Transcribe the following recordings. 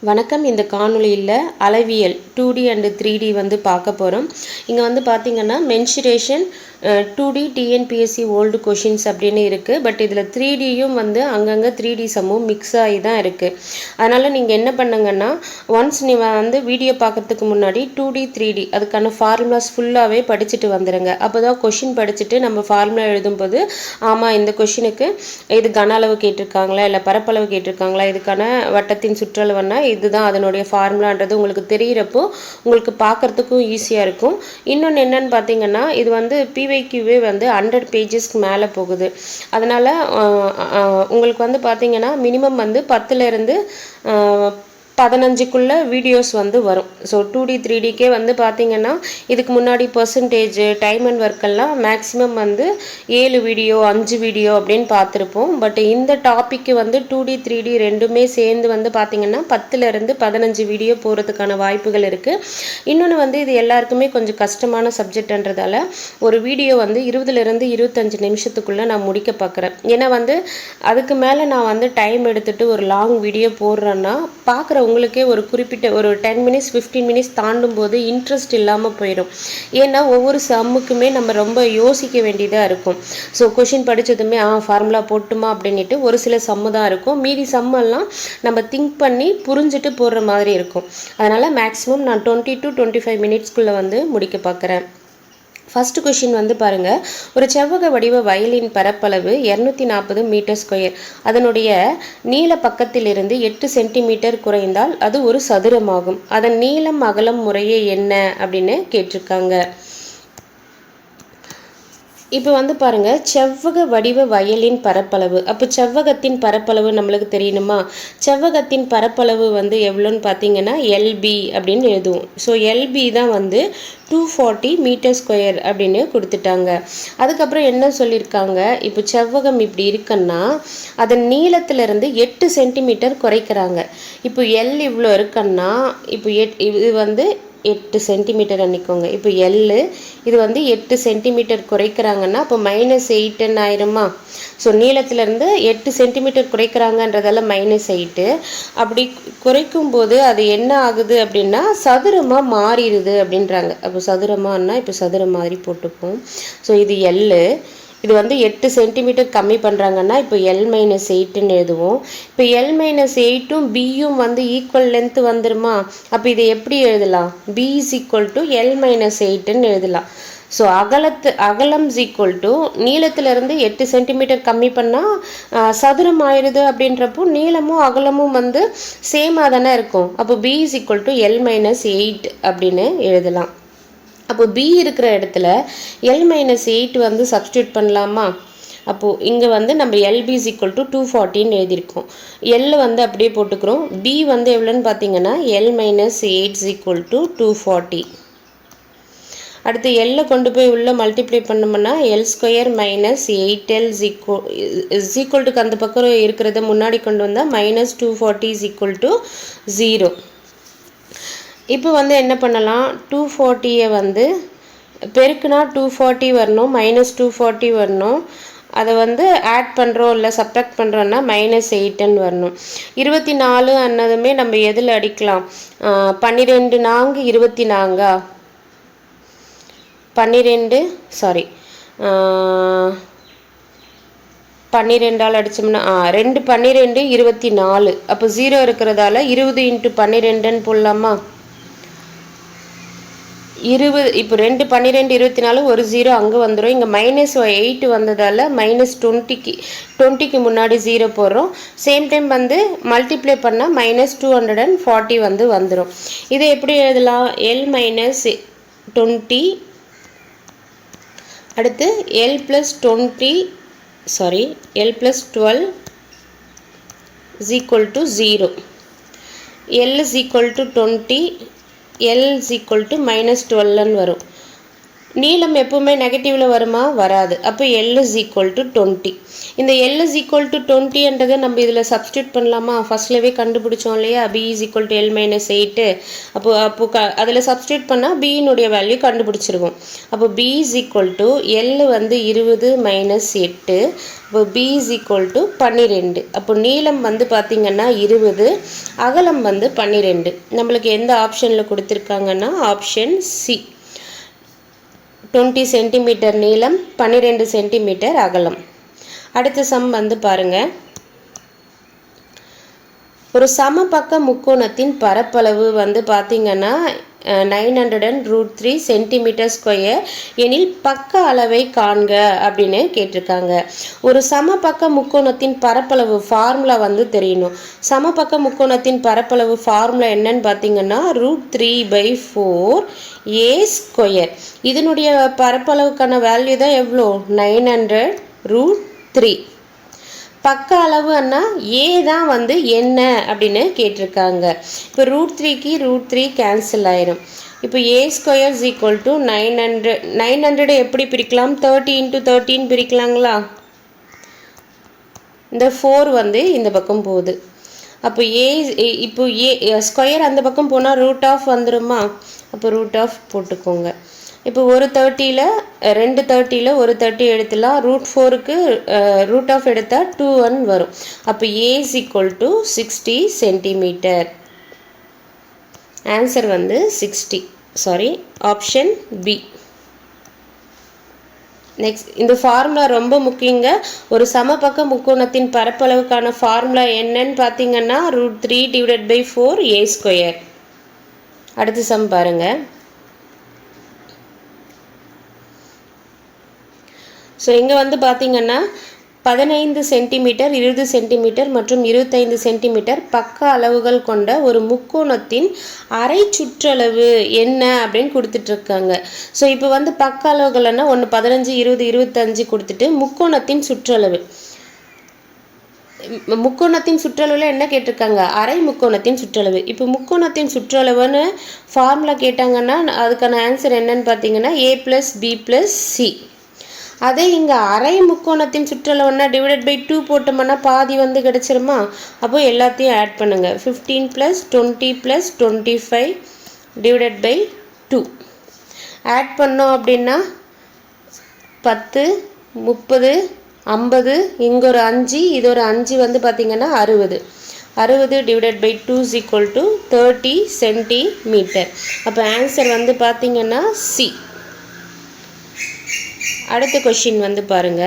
வணக்கம். இந்த காணொளியில் அளவியல் 2D அண்ட் 3D வந்து பார்க்க போகிறோம். இங்கே வந்து பார்த்திங்கன்னா mensuration 2D TNPSC old questions அப்படின்னு இருக்குது. பட் இதில் 3Dயும் வந்து அங்கங்கே 3D சம்மும் மிக்ஸ் ஆகி தான் இருக்குது. அதனால் நீங்கள் என்ன பண்ணுங்கன்னா, ஒன்ஸ் நீங்கள் வந்து வீடியோ பார்க்குறதுக்கு முன்னாடி 2D 3D அதுக்கான ஃபார்முலாஸ் ஃபுல்லாகவே படிச்சுட்டு வந்துடுங்க. அப்போ தான் கொஷின் படிச்சுட்டு நம்ம ஃபார்முலா எழுதும்போது ஆமாம் இந்த கொஷினுக்கு இது கன அளவு கேட்டிருக்காங்களா இல்லை பரப்பளவு கேட்டிருக்காங்களா, இதுக்கான வட்டத்தின் சுற்றளவுன்னா இதுதான் அதனுடைய ஃபார்முலான்றது உங்களுக்கு தெரிகிறப்போ உங்களுக்கு பார்க்குறதுக்கும் ஈஸியாக இருக்கும். இன்னொன்று என்னன்னு பார்த்தீங்கன்னா, இது வந்து பிவைக்யூவே வந்து 100 பேஜஸ்க்கு மேலே போகுது. அதனால் உங்களுக்கு வந்து பார்த்தீங்கன்னா மினிமம் வந்து 10லேருந்து 15க்குள்ளே வீடியோஸ் வந்து வரும். ஸோ 2D 3Dக்கே வந்து பார்த்திங்கன்னா இதுக்கு முன்னாடி பர்சன்டேஜ் டைம் அண்ட் ஒர்க்கெல்லாம் மேக்ஸிமம் வந்து 7 வீடியோ 5 வீடியோ அப்படின்னு பார்த்துருப்போம். பட் இந்த டாப்பிக்கு வந்து 2D 3D ரெண்டுமே சேர்ந்து வந்து பார்த்திங்கன்னா 10லேருந்து 15 வீடியோ போகிறதுக்கான வாய்ப்புகள் இருக்குது. இன்னொன்று வந்து இது எல்லாருக்குமே கொஞ்சம் கஷ்டமான சப்ஜெக்ட்ன்றதால ஒரு வீடியோ வந்து 20லேருந்து 25 நிமிஷத்துக்குள்ளே நான் முடிக்க பார்க்குறேன். ஏன்னா வந்து அதுக்கு மேலே நான் வந்து டைம் எடுத்துகிட்டு ஒரு லாங் வீடியோ போடுறேன்னா பார்க்குற உங்களுக்கே ஒரு குறிப்பிட்ட ஒரு 10 மினிட்ஸ் 15 மினிட்ஸ் தாண்டும் போது இன்ட்ரெஸ்ட் இல்லாமல் போயிடும். ஏன்னா ஒவ்வொரு சம்முக்குமே நம்ம ரொம்ப யோசிக்க வேண்டியதாக இருக்கும். ஸோ கொஷின் படித்ததுமே ஃபார்முலா போட்டுமா அப்படின்ட்டு ஒரு சில சம்மு தான் இருக்கும். மீதி சம்மெல்லாம் நம்ம திங்க் பண்ணி புரிஞ்சுட்டு போடுற மாதிரி இருக்கும். அதனால் மேக்ஸிமம் நான் 20 to 25 மினிட்ஸ்க்குள்ளே வந்து முடிக்க பார்க்குறேன். ஃபஸ்ட்டு கொஷின் வந்து பாருங்கள், ஒரு செவ்வக வடிவ வயலின் பரப்பளவு 240 மீட்டர் ஸ்கொயர். அதனுடைய நீள பக்கத்திலிருந்து 8 சென்டிமீட்டர் குறைந்தால் அது ஒரு சதுரமாகும். அதன் நீளம் அகலம் முறையே என்ன அப்படின்னு கேட்டிருக்காங்க. இப்போ வந்து பாருங்கள், செவ்வக வடிவ வயலின் பரப்பளவு. அப்போ செவ்வகத்தின் பரப்பளவு நம்மளுக்கு தெரியணுமா? செவ்வகத்தின் பரப்பளவு வந்து எவ்வளோன்னு பார்த்தீங்கன்னா எல்பி அப்படின்னு எழுதுவோம். ஸோ எல்பி தான் வந்து 240 மீட்டர் ஸ்கொயர் அப்படின்னு கொடுத்துட்டாங்க. அதுக்கப்புறம் என்ன சொல்லியிருக்காங்க, இப்போ செவ்வகம் இப்படி இருக்குன்னா அதன் நீளத்திலிருந்து 8 சென்டிமீட்டர் குறைக்கிறாங்க. இப்போ எல் இவ்வளோ இருக்குன்னா இப்போ இது வந்து 8 சென்டிமீட்டர் அன்னிக்கோங்க. இப்போ எல்லு இது வந்து 8 சென்டிமீட்டர் குறைக்கிறாங்கன்னா அப்போ -8 ஆயிருமா? ஸோ நீளத்திலேருந்து 8 சென்டிமீட்டர் குறைக்கிறாங்கன்றதால -8. அப்படி குறைக்கும் போது அது என்ன ஆகுது அப்படின்னா சதுரமாக மாறிடுது அப்படின்றாங்க. அப்போ சதுரமானா இப்போ சதுரம் மாதிரி போட்டுப்போம். ஸோ இது எல்லு, இது வந்து 8 சென்டிமீட்டர் கம்மி பண்ணுறாங்கன்னா இப்போ L-8ன்னு எழுதுவோம். இப்போ L-8ம் பியும் வந்து ஈக்குவல் லென்த்து வந்துருமா? அப்போ இதை எப்படி எழுதலாம்? B = L-8ன்னு எழுதலாம். ஸோ அகலம் நீளத்திலிருந்து 8 சென்டிமீட்டர் கம்மி பண்ணால் சதுரம் ஆயிடுது. அப்படின்றப்போ நீளமும் அகலமும் வந்து சேமாக தானே இருக்கும். அப்போ B = L-8 அப்படின்னு எழுதலாம். அப்போ B இருக்கிற இடத்துல L-8 வந்து சப்ஸ்டியூட் பண்ணலாமா? அப்போது இங்கே வந்து நம்ம LB = 240ன்னு எழுதியிருக்கோம். L வந்து அப்படியே போட்டுக்கிறோம். B வந்து எவ்வளோன்னு பார்த்தீங்கன்னா L-8 = 240. அடுத்து L கொண்டு போய் உள்ளே மல்டிப்ளை பண்ணோம்னா L² -8L = அந்த பக்கம் இருக்கிறத முன்னாடி கொண்டு வந்தால் -240 = 0. இப்போ வந்து என்ன பண்ணலாம், 240 வந்து பெருக்குனா 240 வரணும், -240 வரணும். அதை வந்து ஆட் பண்ணுறோம் இல்லை சப்ட்ராக்ட் பண்ணுறோன்னா -8ன்னு வரணும். 24 அன்னதுமே நம்ம எதில் அடிக்கலாம்? 12 4 24 12 அடித்தோம்னா 2 12 24. அப்போ 0 இருக்கிறதால 20 × 12ன்னு போடலாமா? 20. இப்போ 2 12 24 ஒரு 0 அங்கே வந்துடும். இங்கே -8 வந்ததால் -20க்கு முன்னாடி 0 போடுறோம். சேம் டைம் வந்து மல்டிப்ளை பண்ணால் -240 வந்து வந்துடும். இதை எப்படி எழுதலாம்? L-20 அடுத்து L+12 = 0. L = 20, L = -12ன்னு வரும். நீளம் எப்பவுமே நெகட்டிவில் வருமா? வராது. அப்போ L is equal to 20. இந்த L is equal to 20என்றதை நம்ம இதில் சப்ஸ்டியூட் பண்ணலாமா? ஃபர்ஸ்ட்லவே கண்டுபிடிச்சோம் இல்லையா? B is equal to L minus 8. அப்போ அதில் சப்ஸ்டியூட் பண்ணால் Bனுடைய வேல்யூ கண்டுபிடிச்சிருவோம். அப்போ B is equal to L வந்து 20 minus 8. அப்போ B is equal to 12. அப்போ நீளம் வந்து பார்த்திங்கன்னா 20, அகலம் வந்து 12. நம்மளுக்கு எந்த ஆப்ஷனில் கொடுத்துருக்காங்கன்னா ஆப்ஷன் C. 20 சென்டிமீட்டர் நீளம், 12 சென்டிமீட்டர் அகலம். அடுத்த சம் வந்து பாருங்க. ஒரு சமபக்க முக்கோணத்தின் பரப்பளவு வந்து பார்த்தீங்கன்னா 900√3 சென்டிமீட்டர் ஸ்கொயர் எனில் பக்க அளவை காண்க அப்படின்னு கேட்டிருக்காங்க. ஒரு சமபக்க முக்கோணத்தின் பரப்பளவு ஃபார்முலா வந்து தெரியணும். சமபக்க முக்கோணத்தின் பரப்பளவு ஃபார்முலா என்னன்னு பார்த்தீங்கன்னா √3/4 a ஸ்கொயர். இதனுடைய பரப்பளவுக்கான வேல்யூ தான் எவ்வளோ? 900√3. பக்க அளவு அண்ணா ஏ தான் வந்து என்ன அப்படின்னு கேட்டிருக்காங்க. இப்போ √3க்கு √3 கேன்சல் ஆயிரும். இப்போ ஏ ஸ்கொயர் இஸ் ஈக்குவல் டு 900 எப்படி பிரிக்கலாம்? 30 × 13 பிரிக்கலாங்களா? இந்த 4 வந்து இந்த பக்கம் போகுது. அப்போ இப்போ ஏ ஸ்கொயர் அந்த பக்கம் போனால் √ஆஃப் வந்துடுமா? அப்போ √ஆஃப் போட்டுக்கோங்க. இப்போ ஒரு 30ல் 2 30ல் ஒரு 30 எடுத்துலாம். √4க்கு √ஆஃப் எடுத்தால் 2 வரும். அப்போ A is equal to 60 centimetre. Answer வந்து 60. Option B. நெக்ஸ்ட், இந்த ஃபார்முலா ரொம்ப முக்கியங்க. ஒரு சமபக்க முக்கோணத்தின் பரப்பளவுக்கான ஃபார்முலா என்னன்னு பார்த்தீங்கன்னா √3/4 a ஸ்கொயர். அடுத்த சம் பாருங்க. ஸோ இங்கே வந்து பார்த்தீங்கன்னா 15 சென்டிமீட்டர், 20 சென்டிமீட்டர் மற்றும் 25 சென்டிமீட்டர் பக்க அளவுகள் கொண்ட ஒரு முக்கோணத்தின் அரை சுற்றளவு என்ன அப்படின்னு கொடுத்துட்ருக்காங்க. ஸோ இப்போ வந்து பக்க அளவுகள்னா ஒன்று 15, 20, 25 கொடுத்துட்டு முக்கோணத்தின் சுற்றளவு. முக்கோணத்தின் சுற்றளவில் என்ன கேட்டிருக்காங்க? அரை முக்கோணத்தின் சுற்றளவு. இப்போ முக்கோணத்தின் சுற்றளவுன்னு ஃபார்முலா கேட்டாங்கன்னா அதுக்கான ஆன்சர் என்னன்னு பார்த்தீங்கன்னா A + B + C. அதே இங்கே அரை முக்கோணத்தின் சுற்றளவுன்னா /2 போட்டோம்னா பாதி வந்து கிடச்சிருமா? அப்போ எல்லாத்தையும் ஆட் பண்ணுங்கள். 15 + 20 + 25 /2 ஆட் பண்ணோம் அப்படின்னா 10, 30, 50, இங்கே ஒரு 5, இது ஒரு 5 வந்து பார்த்திங்கன்னா 60. 60 /2 is equal to 30 சென்டிமீட்டர். அப்போ ஆன்சர் வந்து பார்த்திங்கன்னா C. அடுத்த கொஷின் வந்து பாருங்க.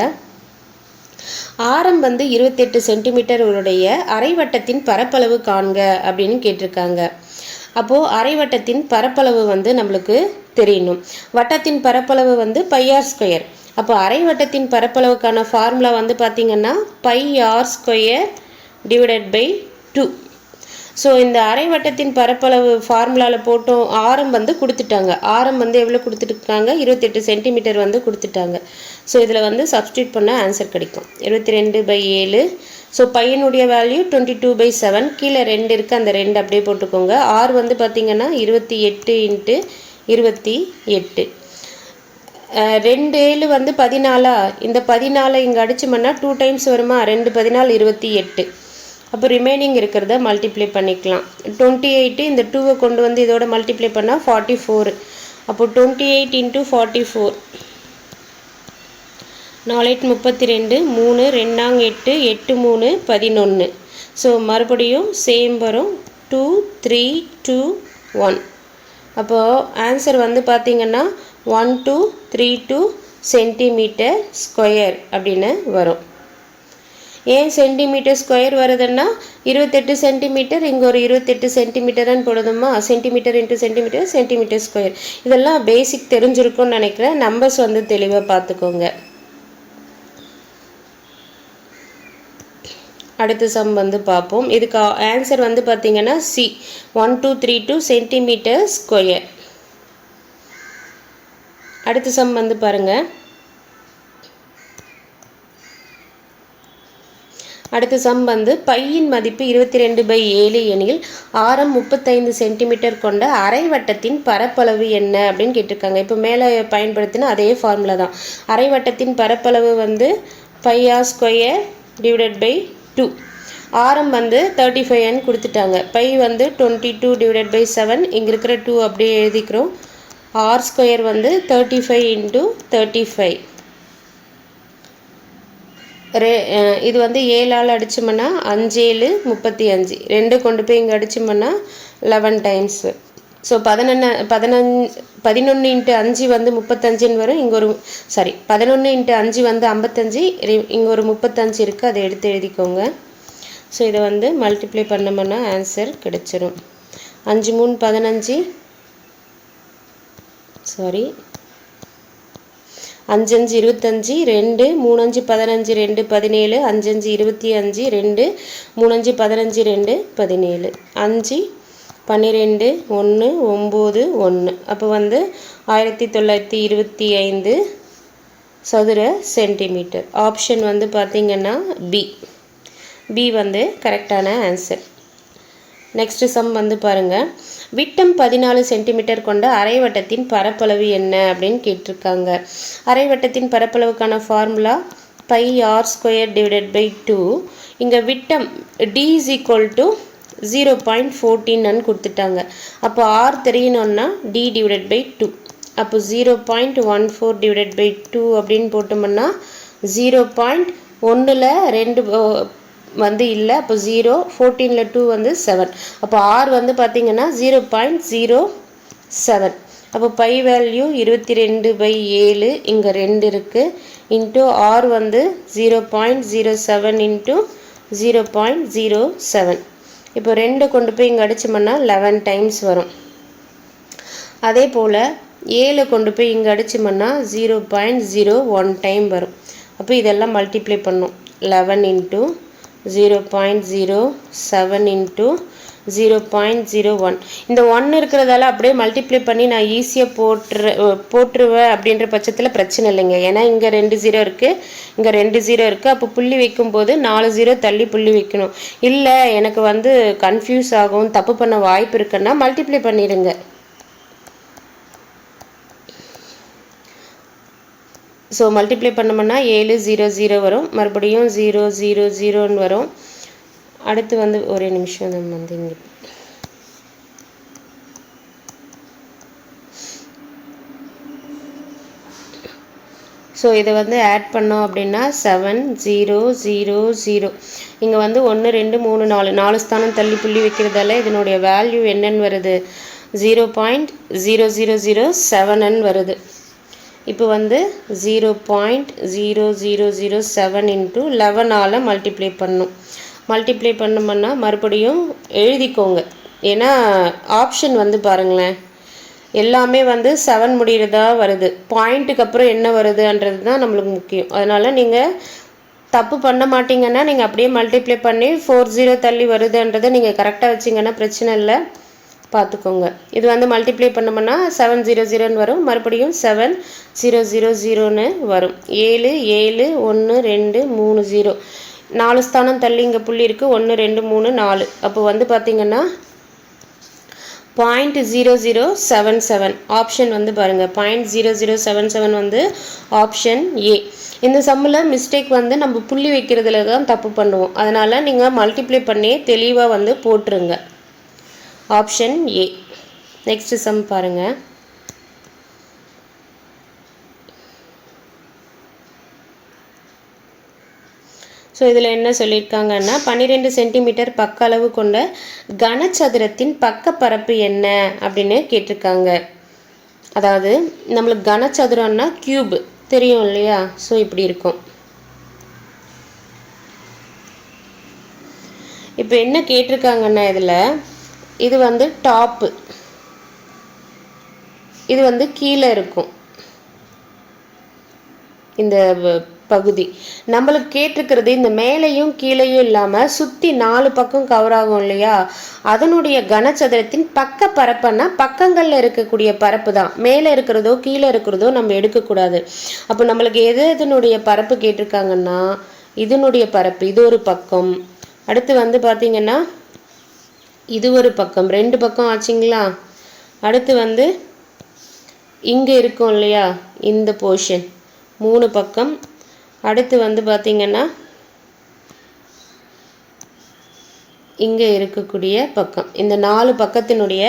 ஆரம் வந்து 28 சென்டிமீட்டர் உடைய அரைவட்டத்தின் பரப்பளவு காண்க அப்படின்னு கேட்டிருக்காங்க. அப்போது அரைவட்டத்தின் பரப்பளவு வந்து நம்மளுக்கு தெரியணும். வட்டத்தின் பரப்பளவு வந்து πr². அப்போ அரைவட்டத்தின் பரப்பளவுக்கான ஃபார்முலா வந்து பார்த்திங்கன்னா πr² / 2. ஸோ இந்த அரைவட்டத்தின் பரப்பளவு ஃபார்முலாவில் போட்டோம். ஆரம் வந்து கொடுத்துட்டாங்க. ஆரம் வந்து எவ்வளோ கொடுத்துருக்காங்க? 28 சென்டிமீட்டர் வந்து கொடுத்துட்டாங்க. ஸோ இதில் வந்து சப்ஸ்டியூட் பண்ண ஆன்சர் கிடைக்கும். 22/7. ஸோ பையனுடைய வேல்யூ 22/7. கீழே 2 இருக்குது, அந்த 2 அப்படியே போட்டுக்கோங்க. ஆர் வந்து பார்த்திங்கன்னா 28 × 28. 2 7 வந்து 14. இந்த 14 இங்கே அடிச்சோம்னா 2 டைம்ஸ் வருமா? 2 14 28. அப்போ ரிமைனிங் இருக்கிறத மல்டிப்ளை பண்ணிக்கலாம். 28 இந்த 2வை கொண்டு வந்து இதோட மல்டிப்ளை பண்ணால் 44. அப்போ 28 × 44. 4 8 32, 3 2 8, 8 3 11. ஸோ மறுபடியும் சேம் வரும். 2 3 2 1. அப்போது ஆன்சர் வந்து பார்த்திங்கன்னா 1232 சென்டிமீட்டர் ஸ்கொயர் அப்படின்னு வரும். ஏன் சென்டிமீட்டர் ஸ்கொயர் வருதுன்னா 28 சென்டிமீட்டர், இங்கே ஒரு 28 சென்டிமீட்டர்னு போடுதுமா? Centimetre × centimetre, centimetre square. இதெல்லாம் பேசிக் தெரிஞ்சிருக்கும்னு நினைக்கிறேன். நம்பர்ஸ் வந்து தெளிவாக பார்த்துக்கோங்க. அடுத்த சம் வந்து பார்ப்போம். இதுக்கு ஆன்சர் வந்து பார்த்திங்கன்னா C 1232 சென்டிமீட்டர் ஸ்கொயர். அடுத்த சம் வந்து பாருங்கள். அடுத்த சம் வந்து பையின் மதிப்பு 22/7 எனில் ஆரம் 35 சென்டிமீட்டர் கொண்ட அரை வட்டத்தின் பரப்பளவு என்ன அப்படின்னு கேட்டிருக்காங்க. இப்போ மேலே பயன்படுத்தின அதே ஃபார்முலா தான். அரை வட்டத்தின் பரப்பளவு வந்து πr² / 2. ஆரம் வந்து 35n கொடுத்துட்டாங்க. பை வந்து 22/7. இங்கே இருக்கிற 2 அப்படியே எழுதிக்கிறோம். r² வந்து 35 × 35. இது வந்து 7ஆல் அடிச்சோம்னா 5 7 35. 2 கொண்டு போய் இங்கே அடிச்சோம்னா 11 டைம்ஸ். ஸோ 11 × 5 வந்து 35ன்னு வரும். இங்கே ஒரு 11 × 5 வந்து 55. இங்கே ஒரு 35 இருக்குது, அதை எடுத்து எழுதிக்கோங்க. ஸோ இதை வந்து மல்டிப்ளை பண்ணோம்னா ஆன்சர் கிடைச்சிரும். 5 3 15 5 5 25, 2 3 5 15, 2 17, 5 5 25, 2 3 5 15, 2 17, 5 12 1 9 1. அப்போ வந்து 1925 சதுர சென்டிமீட்டர். ஆப்ஷன் வந்து பார்த்திங்கன்னா பி வந்து கரெக்டான ஆன்சர். நெக்ஸ்ட் சம் வந்து பாருங்கள். விட்டம் 14 சென்டிமீட்டர் கொண்ட அரை வட்டத்தின் பரப்பளவு என்ன அப்படின்னு கேட்டிருக்காங்க. அரை வட்டத்தின் பரப்பளவுக்கான ஃபார்முலா πr² / 2. இங்கே விட்டம் d = 0.14 கொடுத்துட்டாங்க. அப்போ r தெரியணும்னா d / 2. அப்போ 0.14 / 2 அப்படின்னு போட்டோம்னா 0.1ல் 2 வந்து இல்லை. அப்போ 0, 14ல் 2 வந்து 7. அப்போ r வந்து பார்த்திங்கன்னா 0.07. அப்போ பை வேல்யூ 22/7 இங்கே 2 இருக்குது. இன்ட்டு r வந்து 0.07 × 0.07. இப்போ 2 கொண்டு போய் இங்கே அடிச்சோம்னா 11 டைம்ஸ் வரும். அதே போல் 7 கொண்டு போய் இங்கே அடிச்சோம்னா 0.01 டைம் வரும். அப்போ இதெல்லாம் மல்டிப்ளை பண்ணோம். 11 × 0.07 × 0.01. இந்த 1 இருக்கிறதால அப்படியே மல்டிப்ளை பண்ணி நான் ஈஸியாக போட்டுருவேன் அப்படின்ற பட்சத்தில் பிரச்சனை இல்லைங்க. ஏன்னா இங்கே 2 0 இருக்குது, இங்கே 2 0 இருக்குது. அப்போ புள்ளி வைக்கும்போது 4 0 தள்ளி புள்ளி வைக்கணும். இல்லை எனக்கு வந்து கன்ஃபியூஸ் ஆகும், தப்பு பண்ண வாய்ப்பு இருக்குன்னா மல்டிப்ளை பண்ணிடுங்க. ஸோ மல்டிப்ளை பண்ணோம்னா 7 0 0 வரும். மறுபடியும் 0 0 0ன்னு வரும். அடுத்து வந்து ஒரே நிமிஷம் நம்ம வந்து இங்கே ஸோ இதை வந்து ஆட் பண்ணோம் அப்படின்னா 7 0 0 0. இங்கே வந்து 1 2 3 4 ஸ்தானம் தள்ளி புள்ளி வைக்கிறதால இதனுடைய வேல்யூ என்னன்னு வருது? 0.0007 வருது. இப்போ வந்து 0.0007 × 11ஆல் மல்டிப்ளை பண்ணணும். மல்டிப்ளை பண்ணோம்னா மறுபடியும் எழுதிக்கோங்க. ஏன்னா ஆப்ஷன் வந்து பாருங்களேன், எல்லாமே வந்து 7 முடிகிறதா வருது. பாயிண்ட்டுக்கு அப்புறம் என்ன வருதுன்றது தான் நம்மளுக்கு முக்கியம். அதனால் நீங்கள் தப்பு பண்ண மாட்டிங்கன்னா நீங்கள் அப்படியே மல்டிப்ளை பண்ணி 40 தள்ளி வருதுன்றதை நீங்கள் கரெக்டாக வச்சிங்கன்னா பிரச்சனை இல்லை, பார்த்துக்கோங்க. இது வந்து மல்டிப்ளை பண்ணோம்னா 700 வரும். மறுபடியும் 7000 வரும். 7 7 1 2 3 0. 4 ஸ்தானம் தள்ளி இங்கே புள்ளி இருக்குது. 1 2 3 4. அப்போ வந்து பார்த்திங்கன்னா 0.0077. ஆப்ஷன் வந்து பாருங்கள் 0.0077 வந்து ஆப்ஷன் ஏ. இந்த சம்மில் மிஸ்டேக் வந்து நம்ம புள்ளி வைக்கிறதுல தான் தப்பு பண்ணுவோம். அதனால் நீங்கள் மல்டிப்ளை பண்ணி தெளிவாக வந்து போட்டுருங்க. Option A. நெக்ஸ்ட் சம் பாருங்கள். ஸோ இதில் என்ன சொல்லியிருக்காங்கன்னா 12 சென்டிமீட்டர் பக்க அளவு கொண்ட கனச்சதுரத்தின் பக்கப்பரப்பு என்ன அப்படின்னு கேட்டிருக்காங்க. அதாவது நம்மளுக்கு கனச்சதுரம்னா கியூப் தெரியும் இல்லையா? ஸோ இப்படி இருக்கும். இப்போ என்ன கேட்டிருக்காங்கன்னா இதில் இது வந்து டாப்பு, இது வந்து கீழே இருக்கும். இந்த பகுதி நம்மளுக்கு கேட்டிருக்கிறது இந்த மேலேயும் கீழேயும் இல்லாமல் சுற்றி 4 பக்கம் கவர் ஆகும் இல்லையா? அதனுடைய கனச்சதுரத்தின் பக்க பரப்புன்னா பக்கங்களில் இருக்கக்கூடிய பரப்பு தான். மேலே இருக்கிறதோ கீழே இருக்கிறதோ நம்ம எடுக்கக்கூடாது. அப்போ நம்மளுக்கு எதனுடைய பரப்பு கேட்டிருக்காங்கன்னா இதனுடைய பரப்பு இது ஒரு பக்கம். அடுத்து வந்து பார்த்தீங்கன்னா இது ஒரு பக்கம், 2 பக்கம் ஆச்சுங்களா. அடுத்து வந்து இங்கே இருக்கும் இல்லையா இந்த போர்ஷன் 3 பக்கம். அடுத்து வந்து பார்த்தீங்கன்னா இங்கே இருக்கக்கூடிய பக்கம், இந்த 4 பக்கத்தினுடைய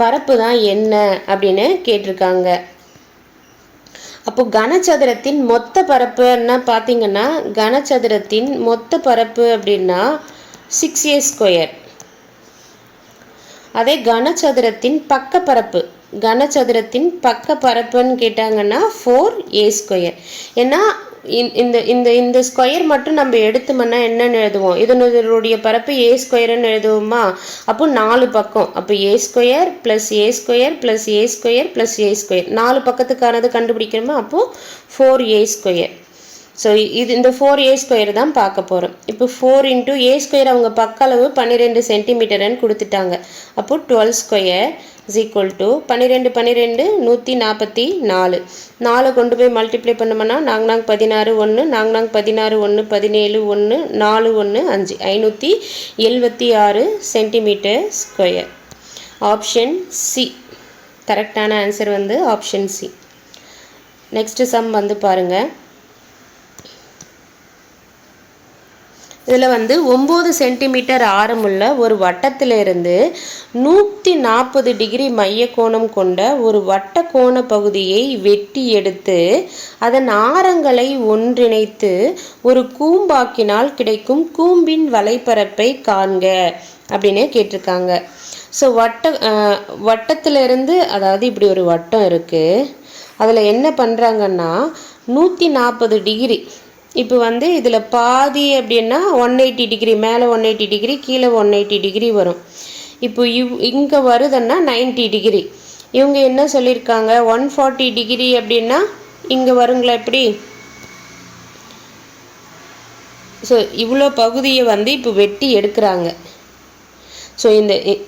பரப்பு தான் என்ன அப்படின்னு கேட்டிருக்காங்க. அப்போ கனசதுரத்தின் மொத்த பரப்புன்னா பார்த்தீங்கன்னா கனசதுரத்தின் மொத்த பரப்பு அப்படின்னா 6a². அதே கனசதுரத்தின் பக்க பரப்பு, கனசதுரத்தின் பக்க பரப்புன்னு கேட்டாங்கன்னா 4a². ஏன்னா இந்த இந்த இந்த ஸ்கொயர் மட்டும் நம்ம எடுத்தோம்னா என்னன்னு எழுதுவோம், இதனுடைய பரப்பு a²ன்னு எழுதுவோமா. அப்போ 4 பக்கம், அப்போ a² + a² + a² + a², 4 பக்கத்துக்கானது கண்டுபிடிக்கணுமா. அப்போது 4a². ஸோ இது இந்த 4a² தான் பார்க்க போகிறோம். இப்போ 4 × a² அவங்க பக்க அளவு 12 சென்டிமீட்டர்னு கொடுத்துட்டாங்க. அப்போது 12² = 12 12 144. 4 கொண்டு போய் மல்டிப்ளை பண்ணோம்னா 4 16 1 4 16 1 17 1 4 1 5 576 சென்டிமீட்டர்². ஆப்ஷன் சி கரெக்டான ஆன்சர் வந்து ஆப்ஷன் சி. நெக்ஸ்ட் சம் வந்து பாருங்கள். இதில் வந்து 9 சென்டிமீட்டர் ஆரமுள்ள ஒரு வட்டத்திலிருந்து 140 டிகிரி மைய கோணம் கொண்ட ஒரு வட்ட கோண பகுதியை வெட்டி எடுத்து அதன் ஆரங்களை ஒன்றிணைத்து ஒரு கூம்பாக்கினால் கிடைக்கும் கூம்பின் வலைப்பரப்பை காண்க அப்படின்னு கேட்டிருக்காங்க. ஸோ வட்டத்திலிருந்து, அதாவது இப்படி ஒரு வட்டம் இருக்குது, அதில் என்ன பண்ணுறாங்கன்னா 140 டிகிரி, இப்போ வந்து இதில் பாதி அப்படின்னா 180 டிகிரி, மேலே 180 டிகிரி கீழே 180 டிகிரி வரும். இப்போ இங்கே வருதுன்னா 90 டிகிரி. இவங்க என்ன சொல்லியிருக்காங்க 140 டிகிரி அப்படின்னா இங்கே வருங்களா இப்படி. ஸோ இவ்வளோ பகுதியை வந்து இப்போ வெட்டி எடுக்கிறாங்க. ஸோ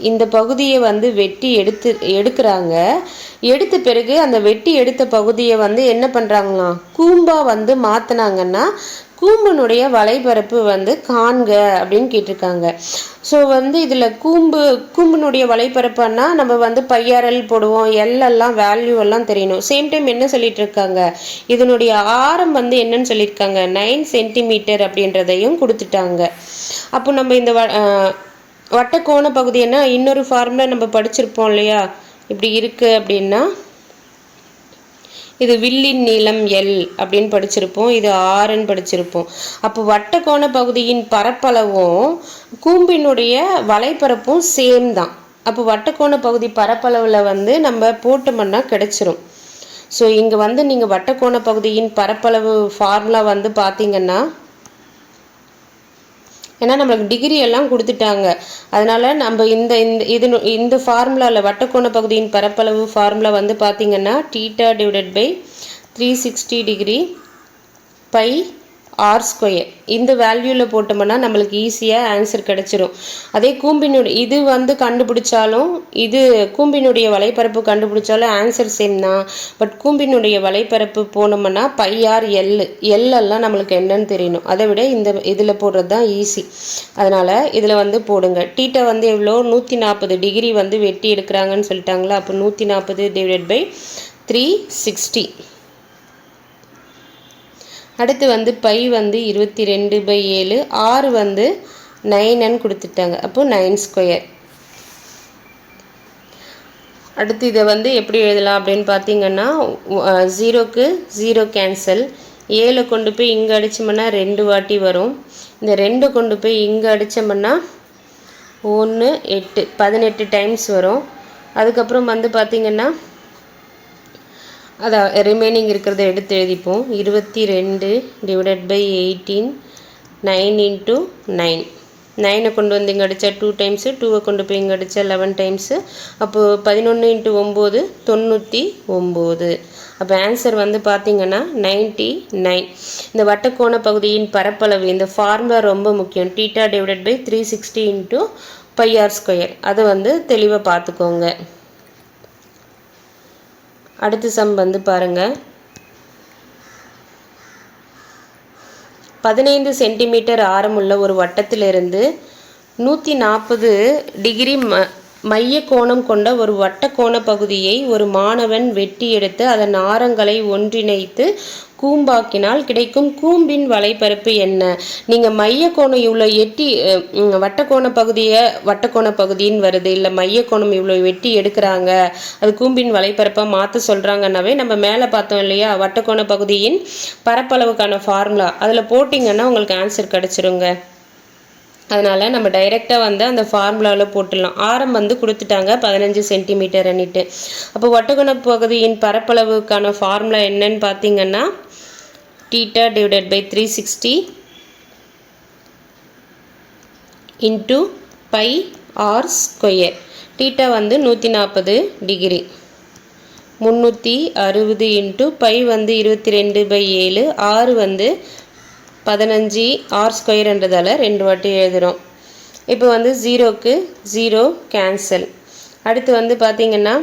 இந்த பகுதியை வந்து வெட்டி எடுக்கிறாங்க. எடுத்த பிறகு அந்த வெட்டி எடுத்த பகுதியை வந்து என்ன பண்ணுறாங்களாம், கூம்பாக வந்து மாற்றினாங்கன்னா கூம்பினுடைய வலைப்பரப்பு வந்து காண்க அப்படின்னு கேட்டிருக்காங்க. ஸோ வந்து இதில் கூம்பினுடைய வலைப்பரப்புன்னா நம்ம வந்து πr/l போடுவோம், எல்லாம் வேல்யூ எல்லாம் தெரியணும். சேம் டைம் என்ன சொல்லிட்டு இருக்காங்க, இதனுடைய ஆரம் வந்து என்னன்னு சொல்லியிருக்காங்க 9 சென்டிமீட்டர் அப்படின்றதையும் கொடுத்துட்டாங்க. அப்போ நம்ம இந்த வட்டக்கோண பகுதின்னா இன்னொரு ஃபார்முலா நம்ம படிச்சிருப்போம் இல்லையா, இப்படி இருக்குது அப்படின்னா இது வில்லின் நீளம் L அப்படின்னு படிச்சிருப்போம், இது ஆர்ன்னு படிச்சிருப்போம். அப்போ வட்டக்கோண பகுதியின் பரப்பளவும் கூம்பினுடைய வலைப்பரப்பும் சேம் தான். அப்போ வட்டக்கோண பகுதி பரப்பளவில் வந்து நம்ம போட்டோம்னா கிடைச்சிரும். ஸோ இங்கே வந்து நீங்கள் வட்டக்கோண பகுதியின் பரப்பளவு ஃபார்முலா வந்து பார்த்தீங்கன்னா, ஏன்னா நம்மளுக்கு டிகிரி எல்லாம் கொடுத்துட்டாங்க, அதனால் நம்ம இந்த ஃபார்முலாவில் வட்டக்கோண பகுதியின் பரப்பளவு ஃபார்முலா வந்து பார்த்திங்கன்னா θ/360 டிகிரி πr². இந்த வேல்யூவில் போட்டோம்னா நம்மளுக்கு ஈஸியாக ஆன்சர் கிடச்சிரும். அதே கூம்பினுடைய இது வந்து கண்டுபிடிச்சாலும், இது கூம்பினுடைய வலைப்பரப்பு கண்டுபிடிச்சாலும் ஆன்சர் சேம் தான். பட் கூம்பினுடைய வலைப்பரப்பு போனோம்னா πr/l, எல்லாம் நம்மளுக்கு என்னன்னு தெரியணும். அதை விட இதில் போடுறது தான் ஈஸி. அதனால் இதில் வந்து போடுங்க. θ வந்து எவ்வளோ 140 டிகிரி வந்து வெட்டி எடுக்கிறாங்கன்னு சொல்லிட்டாங்களா. அப்போ 140 / 360. அடுத்து வந்து π வந்து 22/7, r வந்து 9ன்னு கொடுத்துட்டாங்க. அப்போ 9². அடுத்து இதை வந்து எப்படி எழுதலாம் அப்படின்னு பார்த்தீங்கன்னா 0க்கு 0 கேன்சல், 7 கொண்டு போய் இங்கே அடித்தோம்னா 2 வாட்டி வரும். இந்த 2 கொண்டு போய் இங்கே அடித்தோம்னா 1 8 18 டைம்ஸ் வரும். அதுக்கப்புறம் வந்து பார்த்திங்கன்னா அதான் ரிமைனிங் இருக்கிறத எடுத்து எழுதிப்போம். 22 / 18, 9 × 9. 9 கொண்டு வந்து இங்கே அடித்தா 2 டைம்ஸு, 2 கொண்டு போய் இங்கே அடித்தா 11 டைம்ஸு. அப்போது 11 × 9 99. அப்போ ஆன்சர் வந்து பார்த்திங்கன்னா 99. இந்த வட்டக்கோண பகுதியின் பரப்பளவு இந்த ஃபார்முலா ரொம்ப முக்கியம். θ/360 × πr². அதை வந்து தெளிவாக பார்த்துக்கோங்க. அடுத்த சம் வந்து பாருங்கள். 15 சென்டிமீட்டர் ஆரமுள்ள ஒரு வட்டத்திலிருந்து 140 டிகிரி மைய கோணம் கொண்ட ஒரு வட்டக்கோண பகுதியை ஒரு மாணவன் வெட்டி எடுத்து அதன் ஆரங்களை ஒன்றிணைத்து கூம்பாக்கினால் கிடைக்கும் கூம்பின் வலைப்பரப்பு என்ன? நீங்கள் மைய கோணம் இவ்வளோ எட்டி வட்டக்கோண பகுதின்னு வருது, இல்லை மைய கோணம் இவ்வளோ வெட்டி எடுக்கிறாங்க, அது கூம்பின் வலைப்பரப்பாக மாற்ற சொல்கிறாங்கன்னாவே நம்ம மேலே பார்த்தோம் இல்லையா, வட்டக்கோண பகுதியின் பரப்பளவுக்கான ஃபார்முலா அதில் போட்டிங்கன்னா உங்களுக்கு ஆன்சர் கிடச்சிருங்க. அதனால் நம்ம டைரெக்டாக வந்து அந்த ஃபார்முலாவில் போட்டுடலாம். ஆரம் வந்து கொடுத்துட்டாங்க 15 சென்டிமீட்டர் அன்னிட்டு. அப்போ வட்டக்கோண பகுதியின் பரப்பளவுக்கான ஃபார்முலா என்னன்னு பார்த்தீங்கன்னா θ divided by 360 into pi r square. θ வந்து 140 டிகிரி, 360 இன்ட்டு பை வந்து 22/7, ஆறு வந்து 15, ஆர் ஸ்கொயர்ன்றதால 2 வாட்டி எழுதுகிறோம். இப்போ வந்து 0க்கு 0 கேன்சல். அடுத்து வந்து பார்த்திங்கன்னா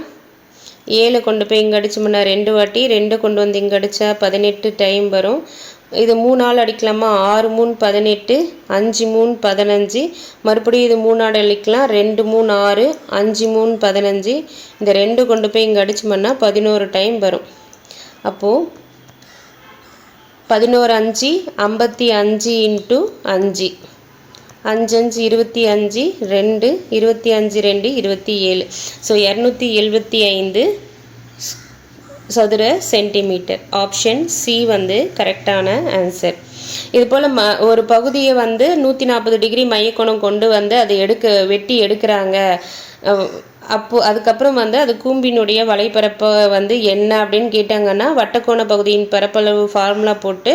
7 கொண்டு போய் இங்கே அடிச்சோம்னா 2 வாட்டி, 2 கொண்டு வந்து இங்கே அடித்தா 18 டைம் வரும். இது 3 ஆள் அடிக்கலாமா, 6 3 18, 5 3 15, மறுபடியும் இது 3 ஆள் அடிக்கலாம், 2 3 6, 5 3 15, இந்த 2 கொண்டு போய் இங்கே அடிச்சோம்னா 11 டைம் வரும். அப்போது 11 5 55 இன்ட்டு 5, 5 5 25, 2 25 2 27. ஸோ 275 சதுர சென்டிமீட்டர். ஆப்ஷன் சி வந்து கரெக்டான ஆன்சர். இது போல் ஒரு பகுதியை வந்து 140 டிகிரி மையக்கோணம் கொண்டு வந்து அதை வெட்டி எடுக்கிறாங்க. அதுக்கப்புறம் வந்து அது கூம்பினுடைய வலைப்பரப்பை வந்து என்ன அப்படின்னு கேட்டாங்கன்னா வட்டக்கோண பகுதியின் பரப்பளவு ஃபார்முலா போட்டு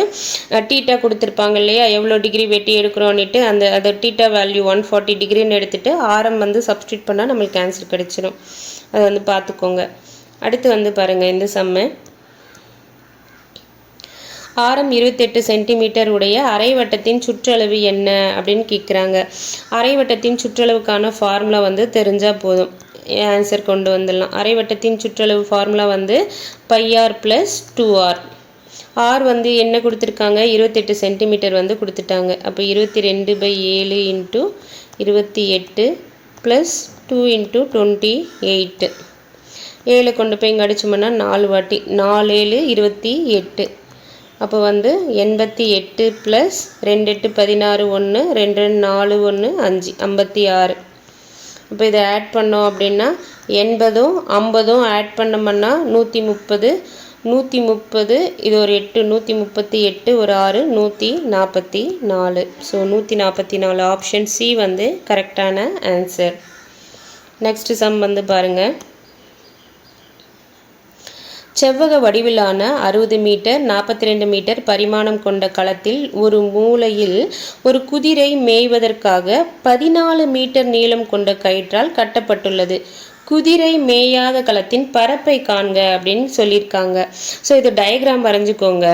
θ கொடுத்துருப்பாங்க இல்லையா, எவ்வளோ டிகிரி வெட்டி எடுக்கிறோன்னுட்டு அது θ வேல்யூ 140 டிகிரின்னு எடுத்துகிட்டு ஆரம் வந்து சப்ஸ்டியூட் பண்ணால் நம்மளுக்கு ஆன்சர் கிடைச்சிடும். அதை வந்து பார்த்துக்கோங்க. அடுத்து வந்து பாருங்கள், இந்த சம்மு ஆரம் 28 சென்டிமீட்டர் உடைய அரைவட்டத்தின் சுற்றளவு என்ன அப்படின்னு கேட்குறாங்க. அரைவட்டத்தின் சுற்றளவுக்கான ஃபார்முலா வந்து தெரிஞ்சால் போதும், ஆன்சர் கொண்டு வந்துடலாம். அரைவட்டத்தின் சுற்றளவு ஃபார்முலா வந்து πr + 2r. ஆர் வந்து என்ன கொடுத்துருக்காங்க, 28 சென்டிமீட்டர் வந்து கொடுத்துட்டாங்க. அப்போ 22/7 இன்ட்டு 28 ப்ளஸ் 2 இன்ட்டு 28. 7 கொண்டு போய் இங்கே அடிச்சோம்னா 4 வாட்டி, 4 7 28. அப்போ வந்து 88 ப்ளஸ் 2 8 16 1 2 4 1 5 56. இப்போ இதை ஆட் பண்ணோம் அப்படின்னா 80ம் 50ம் ஆட் பண்ணோம்னா 130, 130 இது ஒரு 8, 138, ஒரு 6, 144. ஸோ 144. ஆப்ஷன் சி வந்து கரெக்டான ஆன்சர். நெக்ஸ்ட் சம் வந்து பாருங்கள். செவ்வக வடிவிலான 60 மீட்டர் 42 மீட்டர் பரிமாணம் கொண்ட களத்தில் ஒரு மூலையில் ஒரு குதிரை மேய்வதற்காக 14 மீட்டர் நீளம் கொண்ட கயிற்றால் கட்டப்பட்டுள்ளது. குதிரை மேயாத களத்தின் பரப்பை காண்க அப்படின்னு சொல்லியிருக்காங்க. ஸோ இது டயக்ராம் வரைஞ்சிக்கோங்க.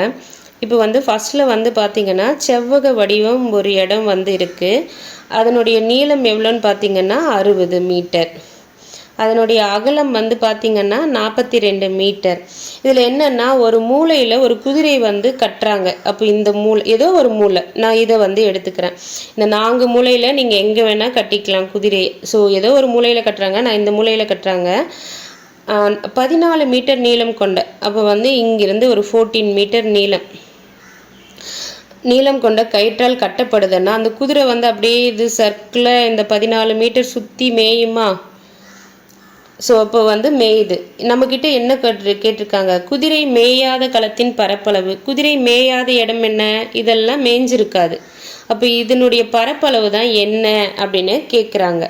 இப்போ வந்து ஃபஸ்ட்டில் வந்து பார்த்திங்கன்னா செவ்வக வடிவம் ஒரு இடம் வந்து இருக்குது. அதனுடைய நீளம் எவ்வளோன்னு பார்த்திங்கன்னா 60 மீட்டர். அதனுடைய அகலம் வந்து பார்த்திங்கன்னா 42 மீட்டர். இதில் என்னென்னா ஒரு மூலையில் ஒரு குதிரை வந்து கட்டுறாங்க. அப்போ இந்த ஏதோ ஒரு மூலை நான் இதை வந்து எடுத்துக்கிறேன். இந்த 4 மூலையில் நீங்கள் எங்கே வேணால் கட்டிக்கலாம் குதிரையை. ஸோ ஏதோ ஒரு மூலையில் கட்டுறாங்க, நான் இந்த மூலையில் கட்டுறாங்க. 14 மீட்டர் நீளம் கொண்ட, அப்போ வந்து இங்கிருந்து ஒரு 14 மீட்டர் நீளம் கொண்ட கயிற்றால் கட்டப்படுதுன்னா அந்த குதிரை வந்து அப்படியே இது சர்க்கிளாக இந்த 14 மீட்டர் சுற்றி மேயுமா? ஸோ அப்போ வந்து மேயுது. நம்மக்கிட்ட என்ன கேட்டிருக்காங்க, குதிரை மேயாத களத்தின் பரப்பளவு. குதிரை மேயாத இடம் என்ன, இதெல்லாம் மேய்ஞ்சிருக்காது. அப்போ இதனுடைய பரப்பளவு தான் என்ன அப்படின்னு கேட்குறாங்க.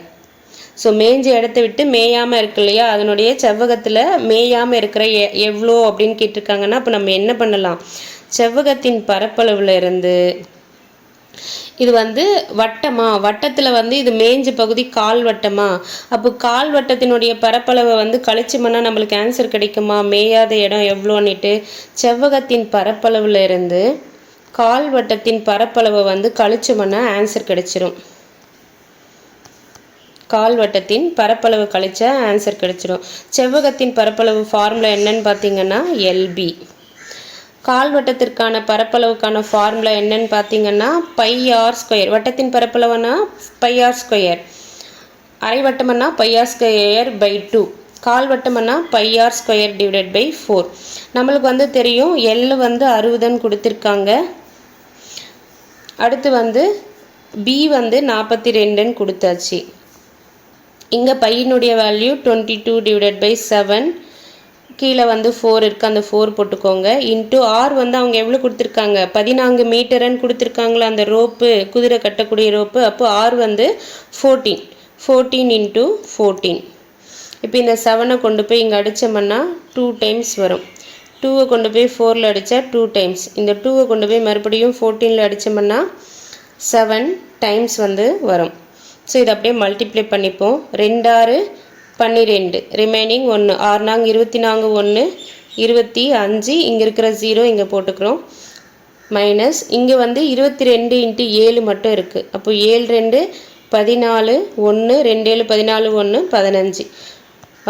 ஸோ மேய்ஞ்ச இடத்த விட்டு மேயாமல் இருக்கு இல்லையா, அதனுடைய செவ்வகத்தில் மேயாமல் இருக்கிற எவ்வளோ அப்படின்னு கேட்டிருக்காங்கன்னா அப்போ நம்ம என்ன பண்ணலாம், செவ்வகத்தின் பரப்பளவில் இருந்து இது வந்து வட்டத்தில் வந்து இது மேய்ஞ்ச பகுதி கால் வட்டமா, அப்போ கால் வட்டத்தினுடைய பரப்பளவை வந்து கழிச்சோம்னா நம்மளுக்கு ஆன்சர் கிடைக்குமா, மேயாத இடம் எவ்வளோன்னுட்டு. செவ்வகத்தின் பரப்பளவில் இருந்து கால் வட்டத்தின் பரப்பளவை வந்து கழிச்சோம்னா ஆன்சர் கிடைச்சிரும். கால் வட்டத்தின் பரப்பளவு கழிச்சா ஆன்சர் கிடைச்சிடும். செவ்வகத்தின் பரப்பளவு ஃபார்முலா என்னன்னு பார்த்தீங்கன்னா LB. கால்வட்டத்திற்கான பரப்பளவுக்கான ஃபார்முலா என்னன்னு பார்த்தீங்கன்னா பை ஆர் ஸ்கொயர். வட்டத்தின் பரப்பளவுனா பை ஆர் ஸ்கொயர். அரை வட்டம்னா பை ஆர் ஸ்கொயர் பை 2. கால்வட்டம்னா pi r square divided by 4. நம்மளுக்கு வந்து தெரியும் எல் வந்து 60ன்னு கொடுத்துருக்காங்க. அடுத்து வந்து பி வந்து 42ன்னு கொடுத்தாச்சு. இங்கே பையனுடைய வேல்யூ 22 டிவைடட் பை 7. கீழே வந்து 4 இருக்குது, அந்த 4 போட்டுக்கோங்க. இன்ட்டு ஆர் வந்து அவங்க எவ்வளோ கொடுத்துருக்காங்க 14 மீட்டருன்னு கொடுத்துருக்காங்களா அந்த ரோப்பு, குதிரை கட்டக்கூடிய ரோப்பு. அப்போ ஆர் வந்து 14 இன்ட்டு 14. இப்போ இந்த 7 கொண்டு போய் இங்கே அடித்தோம்னா 2 டைம்ஸ் வரும். 2 கொண்டு போய் 4 அடித்தா 2 டைம்ஸ். இந்த 2 கொண்டு போய் மறுபடியும் 14 அடித்தோம்னா 7 டைம்ஸ் வந்து வரும். ஸோ இதை அப்படியே மல்டிப்ளை பண்ணிப்போம். 2 6 12, ரிமைனிங் 1. 6 நாங்க 24, 1 25. இங்கே இருக்கிற 0 இங்கே போட்டுக்கிறோம். மைனஸ் இங்கே வந்து 22 இன்ட்டு 7 மட்டும் இருக்குது. அப்போ 7 2 14, 1 2 7 14, 1 15.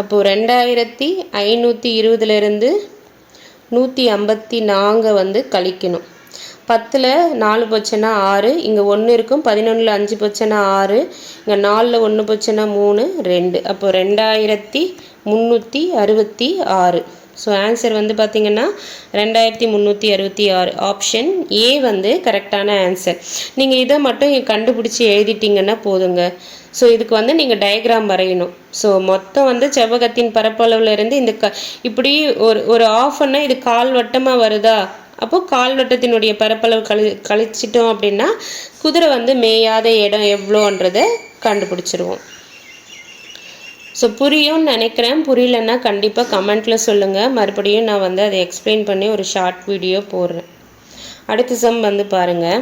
அப்போது 2520லேருந்து 154 வந்து கழிக்கணும். 10ல் 4 போச்சுன்னா 6, இங்கே 1 இருக்கும். 11ல் 5 போச்சுன்னா 6, இங்கே 4ல் 1 போச்சுன்னா 3 2. அப்போ 2366. ஸோ ஆன்சர் வந்து பார்த்திங்கன்னா 2366. ஆப்ஷன் ஏ வந்து கரெக்டான ஆன்சர். நீங்கள் இதை மட்டும் கண்டுபிடிச்சி எழுதிட்டிங்கன்னா போதுங்க. ஸோ இதுக்கு வந்து நீங்கள் டயக்ராம் வரையணும். ஸோ மொத்தம் வந்து செவ்வகத்தின் பரப்பளவுலேருந்து இந்த இப்படி ஒரு ஆஃப்னா இது கால் வட்டமாக வருதா, அப்போது கால்வட்டத்தினுடைய பரப்பளவு கழிச்சிட்டோம் அப்படின்னா குதிரை வந்து மேயாத இடம் எவ்வளோன்றதை கண்டுபிடிச்சிருவோம். ஸோ புரியும்னு நினைக்கிறேன். புரியலன்னா கண்டிப்பாக கமெண்ட்டில் சொல்லுங்கள். மறுபடியும் நான் வந்து அதை எக்ஸ்பிளைன் பண்ணி ஒரு ஷார்ட் வீடியோ போடுறேன். அடுத்த சம் வந்து பாருங்கள்.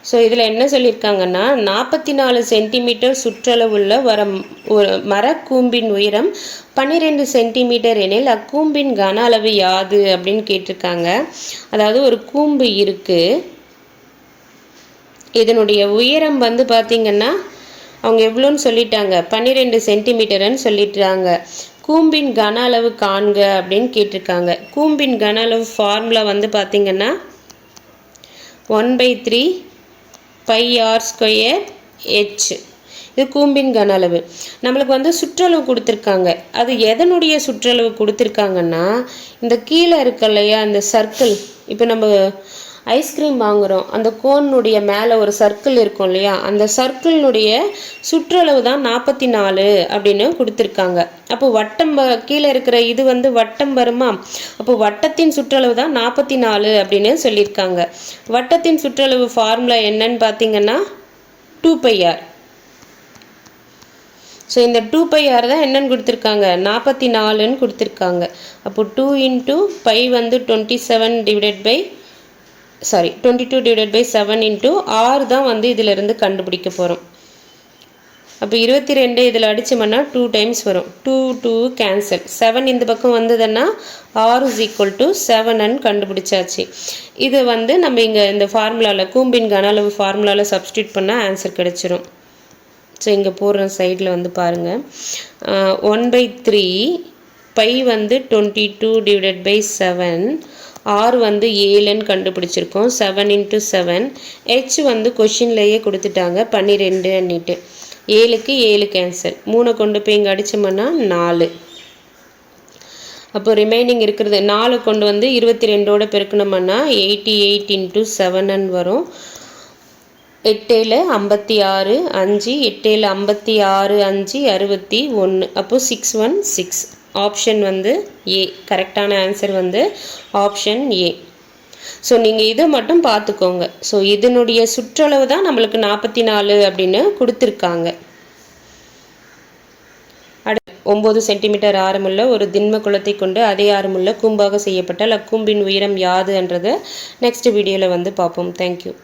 ஸோ இதில் என்ன சொல்லியிருக்காங்கன்னா 44 சென்டிமீட்டர் சுற்றளவுள்ள ஒரு மரக்கூம்பின் உயரம் 12 சென்டிமீட்டர் எனில் அக்கூம்பின் கன அளவு யாது அப்படின்னு கேட்டிருக்காங்க. அதாவது ஒரு கூம்பு இருக்குது, இதனுடைய உயரம் வந்து பார்த்திங்கன்னா அவங்க எவ்வளோன்னு சொல்லிட்டாங்க 12 சென்டிமீட்டர்னு சொல்லிட்டாங்க. கூம்பின் கன அளவு காண்க அப்படின்னு கேட்டிருக்காங்க. கூம்பின் கன அளவு ஃபார்முலா வந்து பார்த்திங்கன்னா 1/3 பை ஆர் ஸ்கொயர் ஹெச். இது கூம்பின் கன அளவு. நம்மளுக்கு வந்து சுற்றளவு கொடுத்துருக்காங்க. அது எதனுடைய சுற்றளவு கொடுத்துருக்காங்கன்னா இந்த கீழே இருக்கு இல்லையா இந்த சர்க்கிள். இப்போ நம்ம ஐஸ்கிரீம் வாங்குகிறோம், அந்த கோனுடைய மேலே ஒரு சர்க்கிள் இருக்கும் இல்லையா, அந்த சர்க்கிளினுடைய சுற்றளவு தான் 44 அப்படின்னு கொடுத்துருக்காங்க. அப்போ வட்டம் கீழே இருக்கிற இது வந்து வட்டம் வருமா, அப்போ வட்டத்தின் சுற்றளவு தான் 44 அப்படின்னு சொல்லியிருக்காங்க. வட்டத்தின் சுற்றளவு ஃபார்முலா என்னன்னு பார்த்தீங்கன்னா 2πr. ஸோ இந்த 2πr தான் என்னன்னு கொடுத்துருக்காங்க 44ன்னு கொடுத்துருக்காங்க. அப்போ 2 இன்ட்டு பை வந்து 22 டிவைடட் பை 7 இன்ட்டு ஆர் தான் வந்து இதிலிருந்து கண்டுபிடிக்க போகிறோம். அப்போ 22 இதில் அடித்தோம்னா 2 டைம்ஸ் வரும். 2 கேன்சல். 7 இந்த பக்கம் வந்ததுன்னா ஆர் இஸ் ஈக்குவல் டு 7ன்னு கண்டுபிடிச்சாச்சு. இது வந்து நம்ம இங்கே இந்த ஃபார்முலாவில் கூம்பின் கன அளவு ஃபார்முலாவில் சப்ஸ்டியூட் பண்ணால் ஆன்சர் கிடச்சிரும். ஸோ இங்கே போடுற சைடில் வந்து பாருங்கள் 1/3 பை வந்து 22 டிவைடட் பை 7, ஆர் வந்து 7ன்னு கண்டுபிடிச்சிருக்கோம். 7 இன்ட்டு 7. ஹெச் வந்து கொஷின்லேயே கொடுத்துட்டாங்க 12 அன்னிட்டு. 7க்கு 7 கேன்சல். 3 கொண்டு போய் இங்கே அடித்தோம்னா 4. அப்போ ரிமைனிங் இருக்கிறது 4 கொண்டு வந்து 22ஓட பெருக்கணும்னா 88 இன்ட்டு 7ன்னு வரும். 8 7 56, 5 8 7 56, 5 61. அப்போது 616. ஆப்ஷன் வந்து ஏ. கரெக்டான ஆன்சர் வந்து ஆப்ஷன் ஏ. ஸோ நீங்கள் இதை மட்டும் பார்த்துக்கோங்க. ஸோ இதனுடைய சுற்றளவு தான் நம்மளுக்கு 44 அப்படின்னு கொடுத்துருக்காங்க. 9 சென்டிமீட்டர் ஆரமுள்ள ஒரு திண்ம குளத்தை கொண்டு அதே ஆரமுள்ள கூம்பாக செய்யப்பட்டால் அக்கூம்பின் உயரம் யாது என்றதை நெக்ஸ்ட் வீடியோவில் வந்து பார்ப்போம். தேங்க்யூ.